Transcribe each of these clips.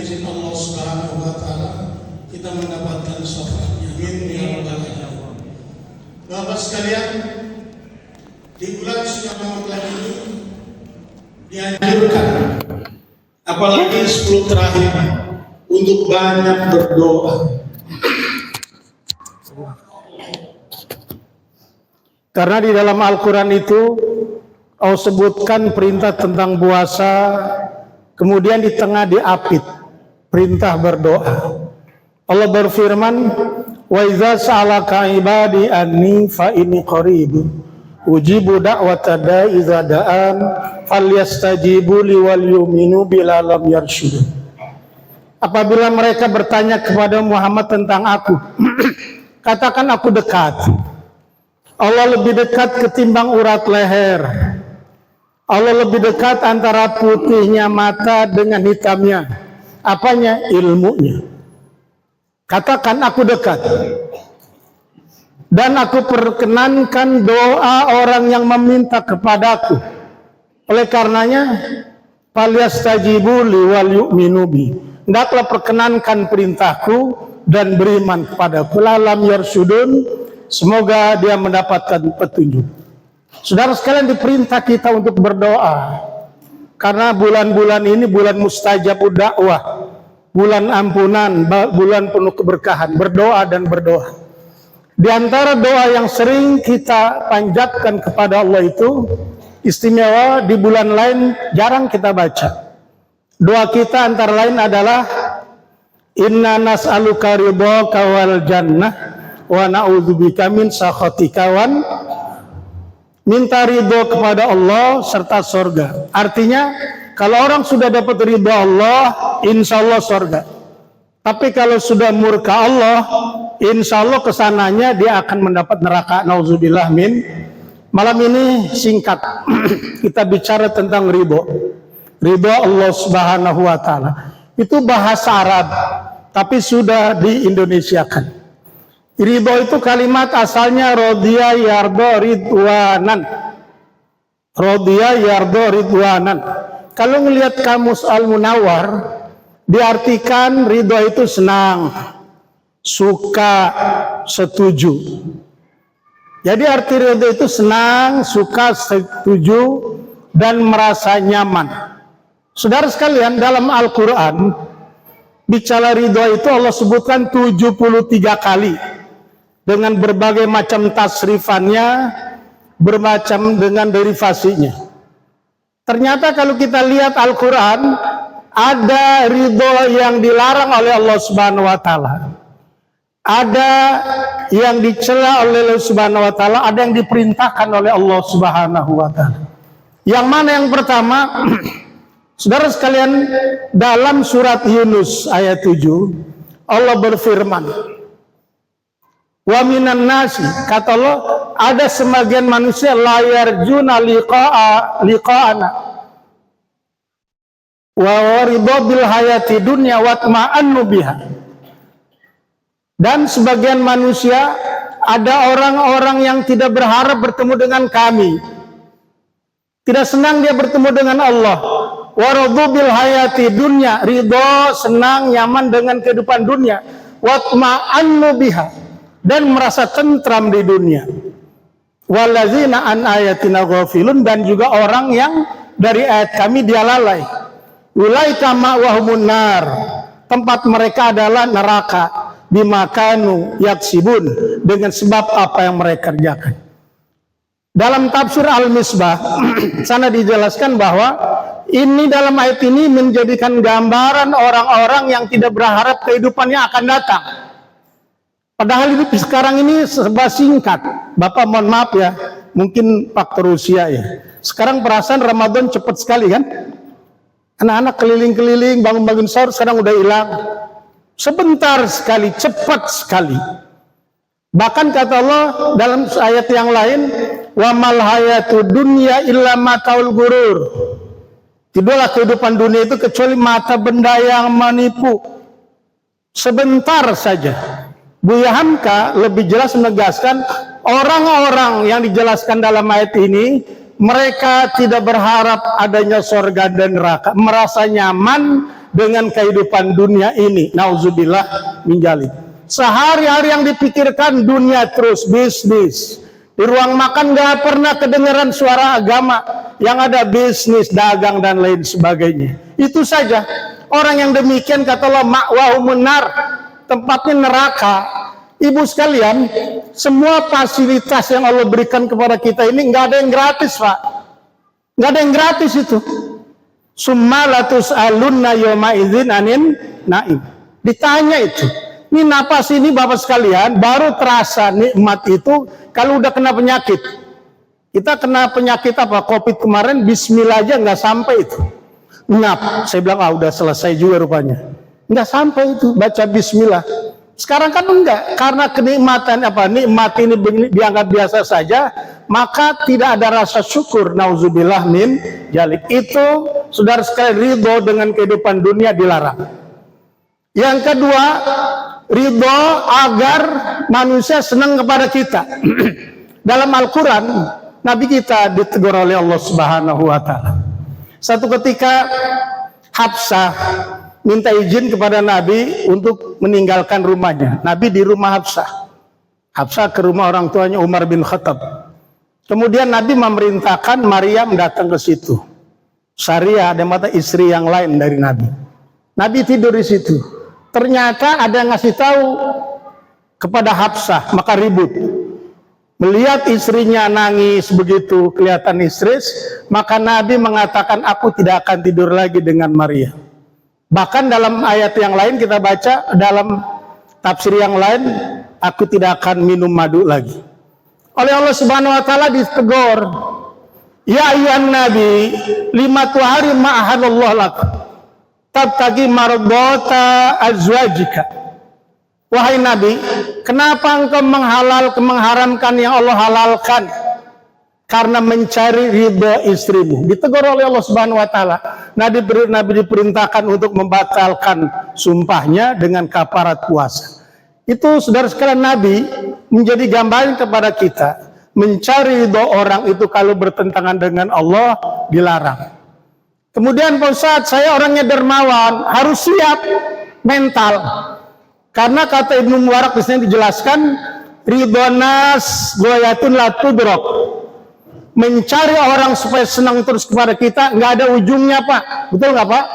izin Allah Subhanahu wa taala kita mendapatkan syafaatnya. Amin ya rabbal alamin. Bapak sekalian, di bulan suci Ramadan ini dianjurkan, apalagi 10 terakhir, untuk banyak berdoa. Karena di dalam Al-Quran itu Allah sebutkan perintah tentang puasa, kemudian di tengah diapit perintah berdoa. Allah berfirman, wa idza sa'alaka ibadi anni fa inni qarib ujibu da'wata da'i idza da'an falyastajibu li wal yu'minu bila lam yarshud. Apabila mereka bertanya kepada Muhammad tentang aku, katakan aku dekat. Allah lebih dekat ketimbang urat leher. Allah lebih dekat antara putihnya mata dengan hitamnya. Apanya? Ilmunya. Katakan aku dekat. Dan aku perkenankan doa orang yang meminta kepadaku. Oleh karenanya, falyastajibu li wal yu'minu bi. Hendaklah perkenankan perintahku dan beriman kepadaku. Lam yarsyudun. Semoga dia mendapatkan petunjuk. Saudara sekalian, diperintah kita untuk berdoa. Karena bulan-bulan ini bulan mustajab dakwah, bulan ampunan, bulan penuh keberkahan. Berdoa dan berdoa. Di antara doa yang sering kita panjatkan kepada Allah itu istimewa, di bulan lain jarang kita baca. Doa kita antara lain adalah inna nas'aluka ridhaka wal jannah wa na'udzubika min sakhatika wan, minta ridho kepada Allah serta sorga. Artinya kalau orang sudah dapat ridho Allah, insya Allah sorga. Tapi kalau sudah murka Allah, insya Allah kesananya dia akan mendapat neraka. Nauzubillah min. Malam ini singkat kita bicara tentang ridho. Ridho Allah Subhanahu wa taala. Itu bahasa Arab, tapi sudah diindonesiakan. Ridho itu kalimat asalnya rodiya yardo ridwanan. Rodiya yardo ridwanan. Kalau melihat kamus Al-Munawwar, diartikan ridho itu senang, suka, setuju. Jadi arti ridho itu senang, suka, setuju, dan merasa nyaman. Saudara sekalian, dalam Al-Quran, bicara ridho itu Allah sebutkan 73 kali. Dengan berbagai macam tasrifannya, bermacam dengan derivasinya. Ternyata kalau kita lihat Al-Quran, ada ridho yang dilarang oleh Allah Subhanahu wa taala. Ada yang dicela oleh Allah Subhanahu wa taala, ada yang diperintahkan oleh Allah Subhanahu wa taala. Yang mana yang pertama? Saudara sekalian, dalam surat Yunus ayat 7, Allah berfirman, wa minan nasi, kata Allah, ada sebagian manusia layar juna liqa'ana wa waridho bil hayati dunya watma'annu biha. Dan sebagian manusia, ada orang-orang yang tidak berharap bertemu dengan kami, tidak senang dia bertemu dengan Allah. Waradho bil hayati dunya, ridho, senang, nyaman dengan kehidupan dunia. Watma'annu biha, dan merasa tentram di dunia. Wallazina an ayatina ghafilun, dan juga orang yang dari ayat kami dia lalai. Ulaika ma'wahumun nar, tempat mereka adalah neraka. Bimakanu yaksibun, dengan sebab apa yang mereka kerjakan. Dalam tafsir Al-Misbah sana dijelaskan bahwa ini, dalam ayat ini menjadikan gambaran orang-orang yang tidak berharap kehidupannya akan datang. Padahal hidup sekarang ini serba singkat. Bapak mohon maaf ya, mungkin faktor usia ya. Sekarang perasaan Ramadan cepat sekali kan? Anak-anak keliling-keliling, bangun-bangun sahur sekarang udah hilang. Sebentar sekali, cepat sekali. Bahkan kata Allah dalam ayat yang lain, wa mal hayatud dunya illa mataul gurur. Tidaklah kehidupan dunia itu kecuali mata benda yang menipu. Sebentar saja. Buya Hamka lebih jelas menegaskan, orang-orang yang dijelaskan dalam ayat ini, mereka tidak berharap adanya surga dan neraka, merasa nyaman dengan kehidupan dunia ini. Nauzubillah min dzalik. Sehari-hari yang dipikirkan dunia terus, bisnis. Di ruang makan gak pernah kedengaran suara agama, yang ada bisnis, dagang dan lain sebagainya. Itu saja. Orang yang demikian kata Allah, ma'wahumun nar, tempatnya neraka. Ibu sekalian, semua fasilitas yang Allah berikan kepada kita ini nggak ada yang gratis, Pak. Nggak ada yang gratis itu. Summa latus'alunna yawma idzin anin naim. Ditanya itu. Ini napas ini Bapak sekalian baru terasa nikmat itu kalau udah kena penyakit. Kita kena penyakit apa? Covid kemarin, bismillah aja nggak sampai itu. Ngap. Saya bilang, udah selesai juga rupanya. Nggak sampai itu, baca bismillah. Sekarang kan enggak, karena kenikmatan nikmat ini dianggap biasa saja, maka tidak ada rasa syukur. Nauzubillah min dzalik. Itu saudara sekalian, ridho dengan kehidupan dunia dilarang. Yang kedua, ridho agar manusia senang kepada kita. Dalam Al-Quran, Nabi kita ditegur oleh Allah Subhanahu wa Ta'ala. Satu ketika Hafsah minta izin kepada Nabi untuk meninggalkan rumahnya. Nabi di rumah Hafsah. Hafsah ke rumah orang tuanya Umar bin Khattab. Kemudian Nabi memerintahkan Maryam datang ke situ. Syariah, ada mata istri yang lain dari Nabi. Nabi tidur di situ. Ternyata ada yang ngasih tahu kepada Hafsah, maka ribut. Melihat istrinya nangis begitu kelihatan histeris, maka Nabi mengatakan, aku tidak akan tidur lagi dengan Maria. Bahkan dalam ayat yang lain kita baca, dalam tafsir yang lain, aku tidak akan minum madu lagi. Oleh Allah Subhanahu wa Ta'ala ditegur, ya ayyuhan nabi, lima tuhari ma'ahadallah lak, tabtagi mardata azwajika. Wahai Nabi, kenapa engkau mengharamkan yang Allah halalkan? Karena mencari ridha istrimu. Ditegur oleh Allah Subhanahu wa Ta'ala. Nabi diperintahkan untuk membatalkan sumpahnya dengan kafarat puasa. Itu saudara sekalian, Nabi menjadi gambaran kepada kita. Mencari ridha orang itu kalau bertentangan dengan Allah dilarang. Kemudian Pak Ustadz, saya orangnya dermawan, harus siap mental. Karena kata Ibnu Mubarak di sini dijelaskan, ridhonas goyatun la tudrok. Mencari orang supaya senang terus kepada kita nggak ada ujungnya, Pak. Betul nggak, Pak?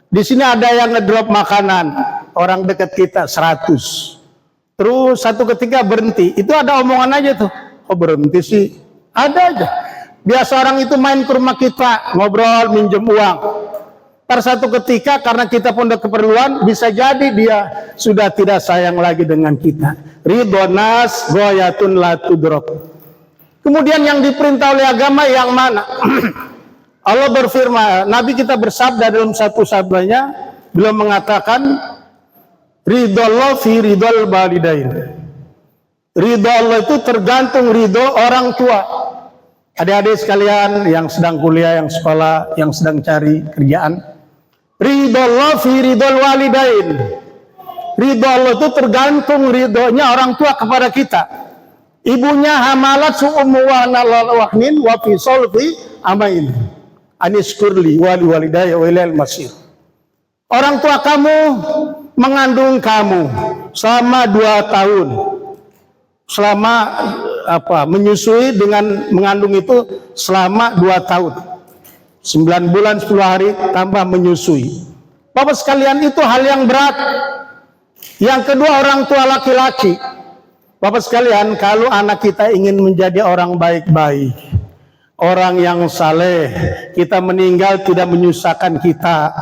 Di sini ada yang ngedrop makanan, orang dekat kita 100. Terus satu ketika berhenti. Itu ada omongan aja tuh. Oh berhenti sih? Ada aja. Biasa orang itu main ke rumah kita, ngobrol, minjem uang. Pada satu ketika karena kita pun ada keperluan, bisa jadi dia sudah tidak sayang lagi dengan kita. Ridhonas goyatun la tudrok. Kemudian yang diperintah oleh agama yang mana? Allah berfirman, Nabi kita bersabda dalam satu sabdanya, beliau mengatakan, ridhollah fi ridhol walidain. Ridho Allah itu tergantung ridho orang tua. Adik-adik sekalian yang sedang kuliah, yang sekolah, yang sedang cari kerjaan, ridho Allah fi ridhol walidain. Ridho Allah itu tergantung ridhonya orang tua kepada kita. Ibunya hamalat su'ummu wa wahnin wa fi solfi amain aniskurli wali walidaya wa ilal masir. Orang tua kamu mengandung kamu selama 2 tahun. Selama menyusui dengan mengandung itu selama 2 tahun. 9 bulan 10 hari tambah menyusui. Bapak sekalian, itu hal yang berat. Yang kedua, orang tua laki-laki. Bapak sekalian, kalau anak kita ingin menjadi orang baik-baik, orang yang saleh, kita meninggal tidak menyusahkan kita,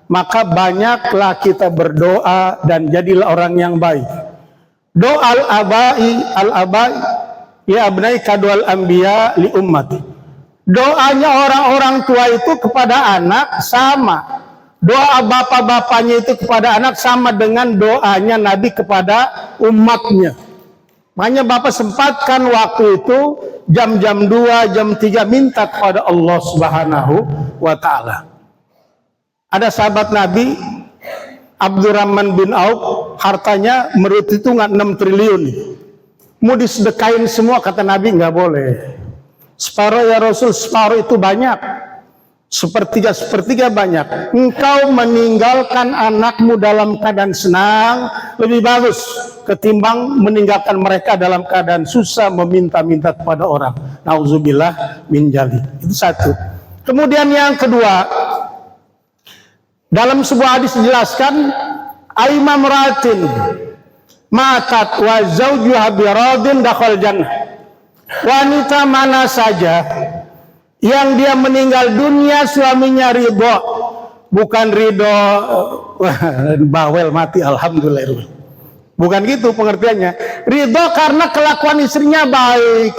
maka banyaklah kita berdoa dan jadilah orang yang baik. Doa al-abai ya abnai kadwal anbiya li ummati. Doanya orang-orang tua itu kepada anak sama. Doa bapak-bapaknya itu kepada anak sama dengan doanya Nabi kepada umatnya. Makanya Bapak sempatkan waktu itu jam-jam 2, jam 3 minta kepada Allah Subhanahu wa Ta'ala. Ada sahabat Nabi Abdurrahman bin Auf, hartanya menurut hitungan 6 triliun. Mau disedekain semua, kata Nabi nggak boleh. Separuh ya Rasul, separuh itu banyak. sepertiga banyak. Engkau meninggalkan anakmu dalam keadaan senang lebih bagus ketimbang meninggalkan mereka dalam keadaan susah meminta-minta kepada orang. Nauzubillah min dzalik. Itu satu. Kemudian yang kedua, dalam sebuah hadis dijelaskan, aima mratin matat wa zawjuha biradin dakhal jannah. Wanita mana saja yang dia meninggal dunia suaminya ridho, bukan ridho bawel mati alhamdulillah, bukan gitu pengertiannya. Ridho karena kelakuan istrinya baik,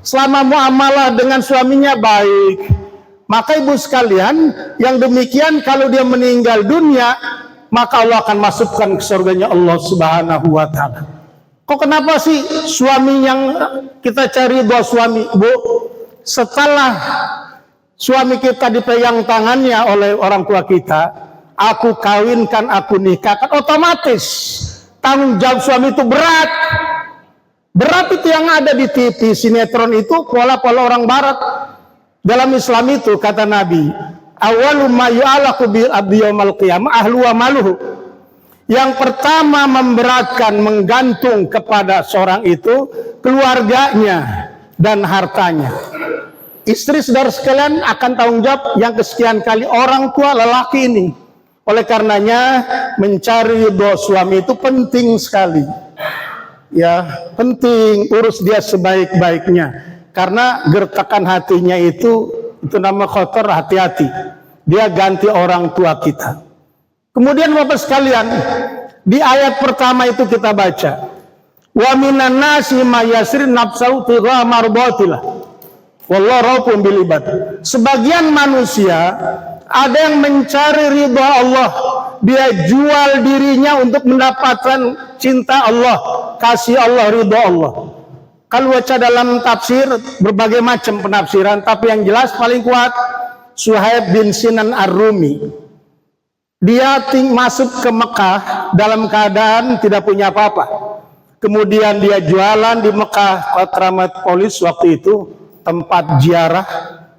selama muamalah dengan suaminya baik. Maka ibu sekalian, yang demikian kalau dia meninggal dunia, maka Allah akan masukkan ke surganya Allah Subhanahu wa ta'ala. Kok kenapa sih suami yang kita cari ridho suami, Bu? Setelah suami kita dipegang tangannya oleh orang tua kita, aku kawinkan, aku nikahkan, otomatis tanggung jawab suami itu berat. Berat itu yang ada di TV, sinetron itu pola-pola orang barat. Dalam Islam itu kata Nabi, awalu ma yu'alaku bil abdi yaumal qiyamah ahlu wa maluhu. Yang pertama memberatkan, menggantung kepada seorang itu keluarganya dan hartanya. Istri saudara sekalian akan tanggung jawab yang kesekian kali orang tua lelaki ini. Oleh karenanya mencari ridho suami itu penting sekali. Ya, penting, urus dia sebaik-baiknya. Karena gertakan hatinya itu nama kotor, hati-hati. Dia ganti orang tua kita. Kemudian Bapak sekalian, di ayat pertama itu kita baca, wa minan nasi may yasri nafsahu tigha mardatillah wallahu raufun bil ibad. Sebagian manusia ada yang mencari ridha Allah, dia jual dirinya untuk mendapatkan cinta Allah, kasih Allah, ridha Allah. Kalau baca dalam tafsir berbagai macam penafsiran, tapi yang jelas paling kuat Suhaib bin Sinan Ar-Rumi. Dia masuk ke Mekah dalam keadaan tidak punya apa-apa. Kemudian dia jualan di Mekah, Metropolis waktu itu, tempat ziarah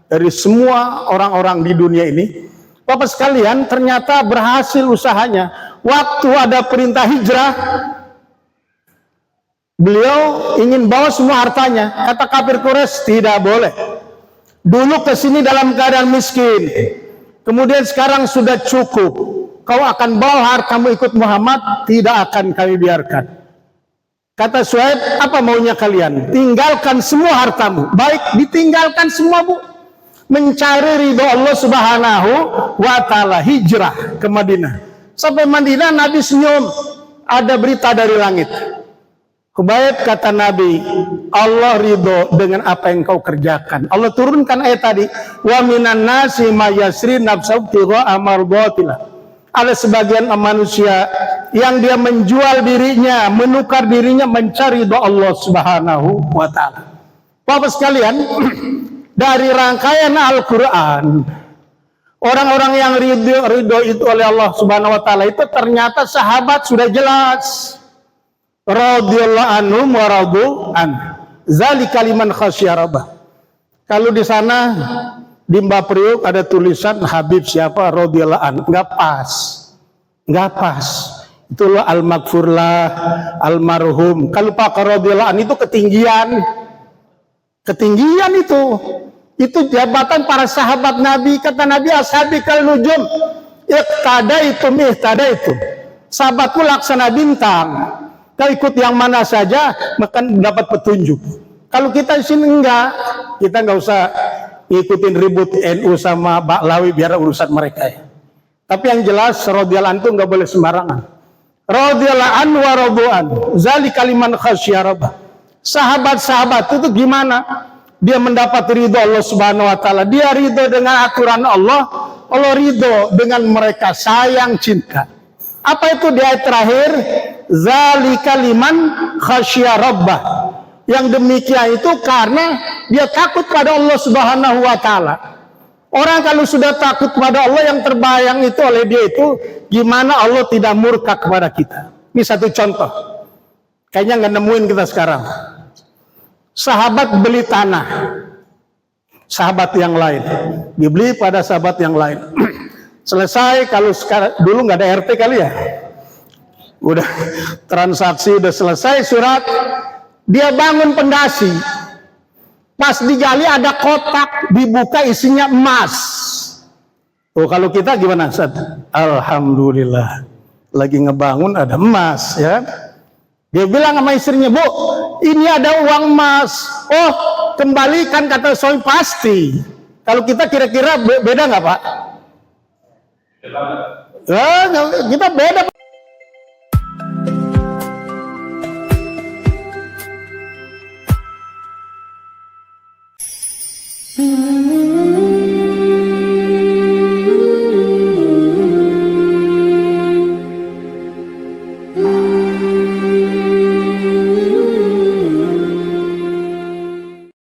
dari semua orang-orang di dunia ini. Bapak sekalian, ternyata berhasil usahanya. Waktu ada perintah hijrah, beliau ingin bawa semua hartanya. Kata kafir Quraisy, tidak boleh. Dulu kesini dalam keadaan miskin, kemudian sekarang sudah cukup. Kau akan bawa hartamu ikut Muhammad, tidak akan kami biarkan. Kata Suhaib, apa maunya kalian? Tinggalkan semua hartamu. Baik, ditinggalkan semua, Bu. Mencari ridho Allah Subhanahu wa ta'ala, hijrah ke Madinah. Sampai Madinah Nabi senyum, ada berita dari langit. Khubayb kata Nabi, Allah ridho dengan apa yang kau kerjakan. Allah turunkan ayat tadi, wa minan nasi may yasri nafsahu tigha mardatillah. Ada sebagian manusia yang dia menjual dirinya, menukar dirinya mencari ridho Allah Subhanahu wa ta'ala. Bapak sekalian, dari rangkaian Al-Quran, orang-orang yang ridho itu oleh Allah Subhanahu wa ta'ala itu ternyata sahabat sudah jelas. Radhiyallahu anhum wa radu an. Zalika liman khasyya rabbah. Kalau di sana di Mbak Priuk ada tulisan Habib siapa radhiyallahu an, enggak pas. Enggak pas. Itulah al-maghfurlah, almarhum. Kalau Pak radhiyallahu an itu ketinggian. Ketinggian itu. Itu jabatan para sahabat Nabi. Kata Nabi, ashabikal nujum. Iqtadaitum ihtadaitum. Sahabatku laksana bintang. Kau ikut yang mana saja, maka dapat petunjuk. Kalau kita di sini enggak, kita enggak usah ngikutin ribut NU sama Baklawi biar urusan mereka ya. Tapi yang jelas radhiyallahu anhu enggak boleh sembarangan. Radhiyallahu anhu wa radu'an. Zalika liman khasyya rabbah. Sahabat-sahabat itu gimana? Dia mendapat ridho Allah Subhanahu wa taala. Dia ridho dengan aturan Allah, Allah ridho dengan mereka, sayang, cinta. Apa itu di ayat terakhir? Zalika liman khasyya rabbah. Yang demikian itu karena dia takut pada Allah Subhanahu wa taala. Orang kalau sudah takut pada Allah, yang terbayang itu oleh dia itu gimana Allah tidak murka kepada kita. Ini satu contoh. Kayaknya nggak nemuin kita sekarang. Sahabat beli tanah. sahabat yang lain, dibeli pada sahabat yang lain. Selesai, kalau sekarang dulu nggak ada RT kali ya, udah transaksi udah selesai surat, dia bangun pondasi, pas digali ada kotak, dibuka isinya emas. Oh, kalau kita gimana, Ustaz? Alhamdulillah, lagi ngebangun ada emas, ya. Dia bilang sama istrinya, Bu, ini ada uang emas. Oh, kembalikan, kata suami. Pasti. Kalau kita kira-kira beda nggak, Pak? Kita beda.